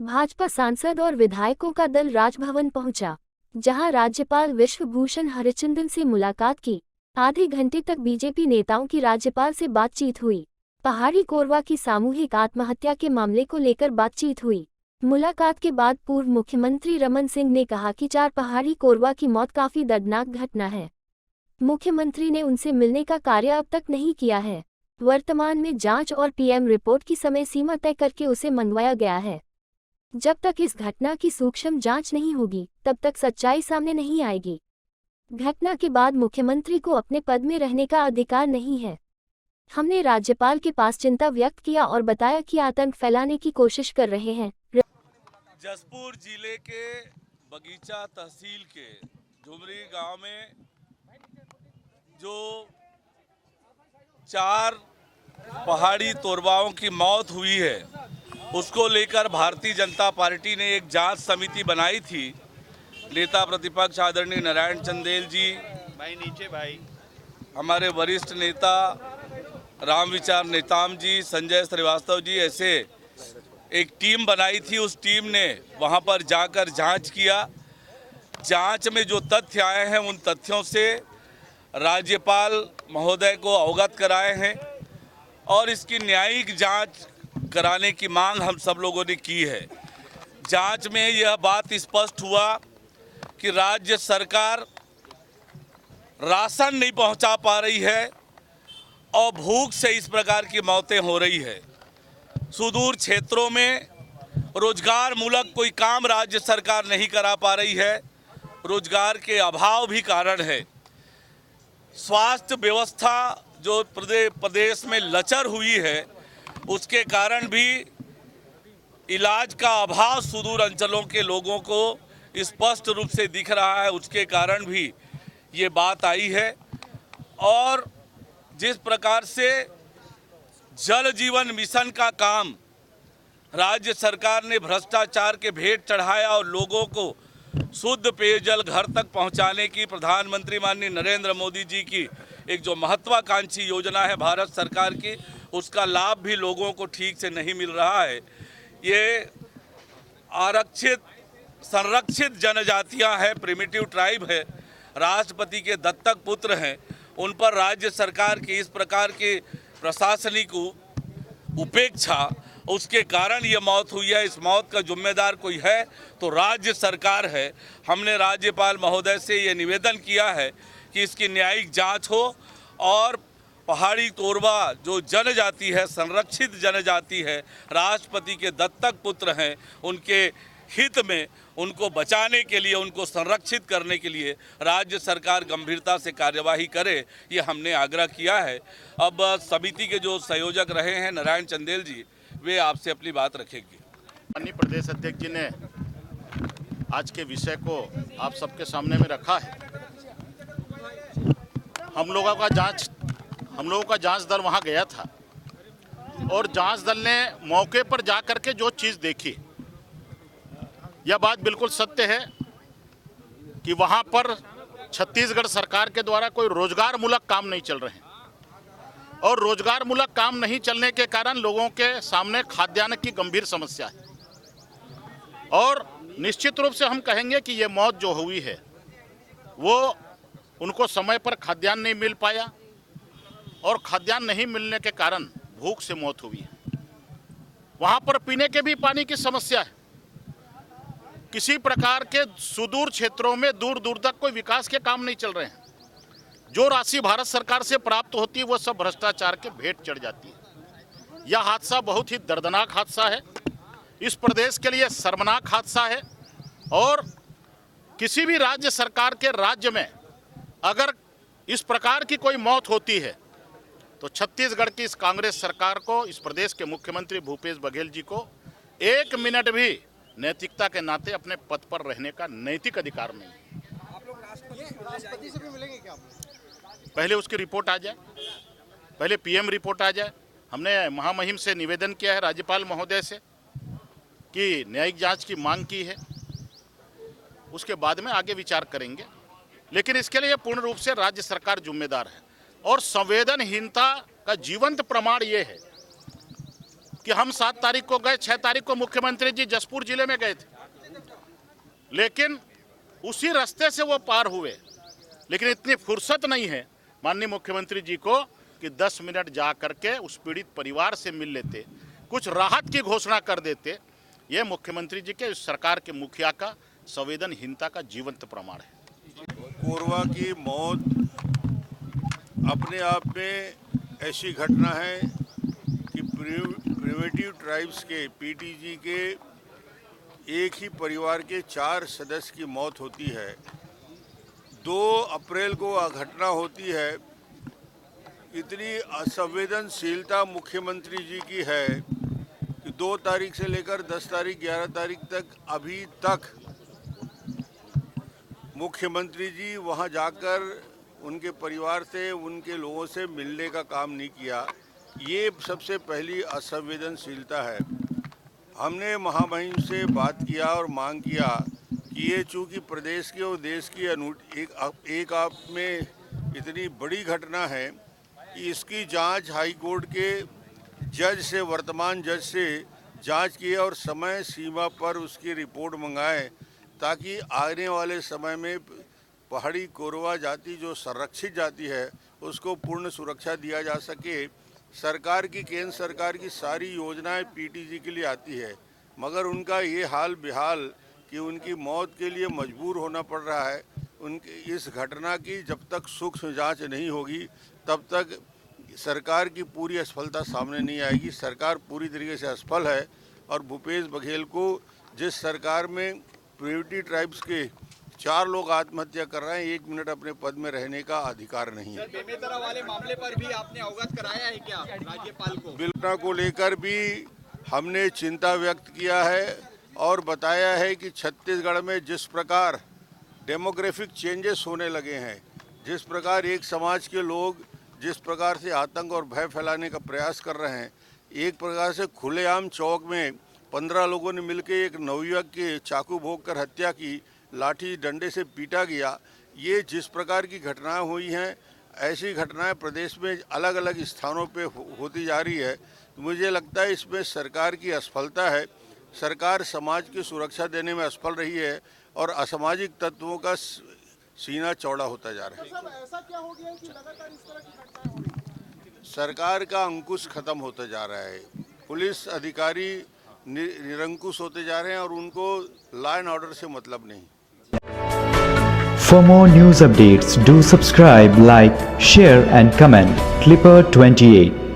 भाजपा सांसद और विधायकों का दल राजभवन पहुंचा, जहां राज्यपाल विश्वभूषण हरिचंदन से मुलाकात की। आधे घंटे तक बीजेपी नेताओं की राज्यपाल से बातचीत हुई। पहाड़ी कोरवा की सामूहिक आत्महत्या के मामले को लेकर बातचीत हुई। मुलाकात के बाद पूर्व मुख्यमंत्री रमन सिंह ने कहा कि 4 पहाड़ी कोरवा की मौत काफी दर्दनाक घटना है। मुख्यमंत्री ने उनसे मिलने का कार्य अब तक नहीं किया है। वर्तमान में जांच और पीएम रिपोर्ट की समय सीमा तय करके उसे मंगवाया गया है। जब तक इस घटना की सूक्ष्म जांच नहीं होगी, तब तक सच्चाई सामने नहीं आएगी। घटना के बाद मुख्यमंत्री को अपने पद में रहने का अधिकार नहीं है। हमने राज्यपाल के पास चिंता व्यक्त किया और बताया कि आतंक फैलाने की कोशिश कर रहे हैं। जसपुर जिले के बगीचा तहसील के झुमरी गांव में जो 4 पहाड़ी तोरवाओं की मौत हुई है, उसको लेकर भारतीय जनता पार्टी ने एक जांच समिति बनाई थी। नेता प्रतिपक्ष आदरणीय नारायण चंदेल जी, भाई हमारे वरिष्ठ नेता रामविचार नेताम जी, संजय श्रीवास्तव जी, ऐसे एक टीम बनाई थी। उस टीम ने वहां पर जाकर जांच किया। जांच में जो तथ्य आए हैं, उन तथ्यों से राज्यपाल महोदय को अवगत कराए हैं और इसकी न्यायिक जांच कराने की मांग हम सब लोगों ने की है। जांच में यह बात स्पष्ट हुआ कि राज्य सरकार राशन नहीं पहुंचा पा रही है और भूख से इस प्रकार की मौतें हो रही है। सुदूर क्षेत्रों में रोजगार मूलक कोई काम राज्य सरकार नहीं करा पा रही है। रोजगार के अभाव भी कारण है। स्वास्थ्य व्यवस्था जो प्रदेश में लचर हुई है, उसके कारण भी इलाज का अभाव सुदूर अंचलों के लोगों को स्पष्ट रूप से दिख रहा है। उसके कारण भी ये बात आई है। और जिस प्रकार से जल जीवन मिशन का काम राज्य सरकार ने भ्रष्टाचार के भेंट चढ़ाया और लोगों को शुद्ध पेयजल घर तक पहुंचाने की प्रधानमंत्री माननीय नरेंद्र मोदी जी की एक जो महत्वाकांक्षी योजना है भारत सरकार की, उसका लाभ भी लोगों को ठीक से नहीं मिल रहा है। ये आरक्षित संरक्षित जनजातियां हैं, प्रिमिटिव ट्राइब है, राष्ट्रपति के दत्तक पुत्र हैं। उन पर राज्य सरकार की इस प्रकार की प्रशासनिक उपेक्षा, उसके कारण ये मौत हुई है। इस मौत का जिम्मेदार कोई है तो राज्य सरकार है। हमने राज्यपाल महोदय से ये निवेदन किया है कि इसकी न्यायिक जांच हो और पहाड़ी तोरवा जो जनजाति है, संरक्षित जनजाति है, राष्ट्रपति के दत्तक पुत्र हैं, उनके हित में उनको बचाने के लिए, उनको संरक्षित करने के लिए राज्य सरकार गंभीरता से कार्यवाही करे, ये हमने आग्रह किया है। अब समिति के जो संयोजक रहे हैं नारायण चंदेल जी, वे आपसे अपनी बात रखेंगे। माननीय प्रदेश अध्यक्ष जी ने आज के विषय को आप सबके सामने में रखा है। हम लोगों का जांच दल वहां गया था और जांच दल ने मौके पर जाकर के जो चीज़ देखी, यह बात बिल्कुल सत्य है कि वहां पर छत्तीसगढ़ सरकार के द्वारा कोई रोजगार मूलक काम नहीं चल रहे हैं और रोजगार मूलक काम नहीं चलने के कारण लोगों के सामने खाद्यान्न की गंभीर समस्या है। और निश्चित रूप से हम कहेंगे कि ये मौत जो हुई है वो उनको समय पर खाद्यान्न नहीं मिल पाया और खाद्यान्न नहीं मिलने के कारण भूख से मौत हुई है। वहाँ पर पीने के भी पानी की समस्या है। किसी प्रकार के सुदूर क्षेत्रों में दूर दूर तक कोई विकास के काम नहीं चल रहे हैं। जो राशि भारत सरकार से प्राप्त होती है वो सब भ्रष्टाचार के भेंट चढ़ जाती है। यह हादसा बहुत ही दर्दनाक हादसा है, इस प्रदेश के लिए शर्मनाक हादसा है। और किसी भी राज्य सरकार के राज्य में अगर इस प्रकार की कोई मौत होती है तो छत्तीसगढ़ की इस कांग्रेस सरकार को, इस प्रदेश के मुख्यमंत्री भूपेश बघेल जी को 1 मिनट भी नैतिकता के नाते अपने पद पर रहने का नैतिक अधिकार नहीं। आप लोग राष्ट्रपति से भी मिलेंगे क्या? पहले उसकी रिपोर्ट आ जाए, पहले पीएम रिपोर्ट आ जाए। हमने महामहिम से निवेदन किया है राज्यपाल महोदय से कि न्यायिक जांच की मांग की है, उसके बाद में आगे विचार करेंगे। लेकिन इसके लिए पूर्ण रूप से राज्य सरकार जिम्मेदार है और संवेदनहीनता का जीवंत प्रमाण ये है कि हम 7 तारीख को गए, 6 तारीख को मुख्यमंत्री जी जसपुर जिले में गए थे, लेकिन उसी रास्ते से वो पार हुए। लेकिन इतनी फुर्सत नहीं है माननीय मुख्यमंत्री जी को कि 10 मिनट जा करके उस पीड़ित परिवार से मिल लेते, कुछ राहत की घोषणा कर देते। ये मुख्यमंत्री जी के, इस सरकार के मुखिया का संवेदनहीनता का जीवंत प्रमाण है। कोरवा की मौत अपने आप में ऐसी घटना है कि प्रिमिटिव ट्राइब्स के पीटीजी के एक ही परिवार के 4 सदस्य की मौत होती है। 2 अप्रैल को घटना होती है। इतनी असंवेदनशीलता मुख्यमंत्री जी की है कि 2 तारीख से लेकर 10 तारीख 11 तारीख तक अभी तक मुख्यमंत्री जी वहां जाकर उनके परिवार से, उनके लोगों से मिलने का काम नहीं किया। ये सबसे पहली असंवेदनशीलता है। हमने महामहिम से बात किया और मांग किया कि ये चूँकि प्रदेश की और देश की एक आप में इतनी बड़ी घटना है कि इसकी जांच हाई कोर्ट के जज से, वर्तमान जज से जांच किए और समय सीमा पर उसकी रिपोर्ट मंगाएं, ताकि आने वाले समय में पहाड़ी कोरवा जाति जो संरक्षित जाति है उसको पूर्ण सुरक्षा दिया जा सके। सरकार की, केंद्र सरकार की सारी योजनाएं पीटीजी के लिए आती है, मगर उनका ये हाल बेहाल कि उनकी मौत के लिए मजबूर होना पड़ रहा है। उनकी इस घटना की जब तक सूक्ष्म जांच नहीं होगी तब तक सरकार की पूरी असफलता सामने नहीं आएगी। सरकार पूरी तरीके से असफल है और भूपेश बघेल को, जिस सरकार में प्रिमिटिव ट्राइब्स के 4 लोग आत्महत्या कर रहे हैं, 1 मिनट अपने पद में रहने का अधिकार नहीं है। बेमेतरा वाले मामले पर भी आपने अवगत कराया है क्या राज्यपाल को? बिल को लेकर भी हमने चिंता व्यक्त किया है और बताया है कि छत्तीसगढ़ में जिस प्रकार डेमोग्राफिक चेंजेस होने लगे हैं, जिस प्रकार एक समाज के लोग जिस प्रकार से आतंक और भय फैलाने का प्रयास कर रहे हैं, एक प्रकार से खुलेआम चौक में 15 लोगों ने मिलकर एक नवयुवक के चाकू भोंक कर हत्या की, लाठी डंडे से पीटा गया। ये जिस प्रकार की घटनाएं हुई हैं, ऐसी घटनाएं प्रदेश में अलग अलग स्थानों पे होती जा रही है। तो मुझे लगता है इसमें सरकार की असफलता है। सरकार समाज की सुरक्षा देने में असफल रही है और असामाजिक तत्वों का सीना चौड़ा होता जा रहा है। ऐसा क्या हो गया कि लगातार इस तरह की घटनाएं हो रही हैं? सरकार का अंकुश खत्म होता जा रहा है। पुलिस अधिकारी निरंकुश होते जा रहे हैं और उनको लॉ एंड ऑर्डर से मतलब नहीं। For more news updates, do subscribe, like, share and comment. Clipper 28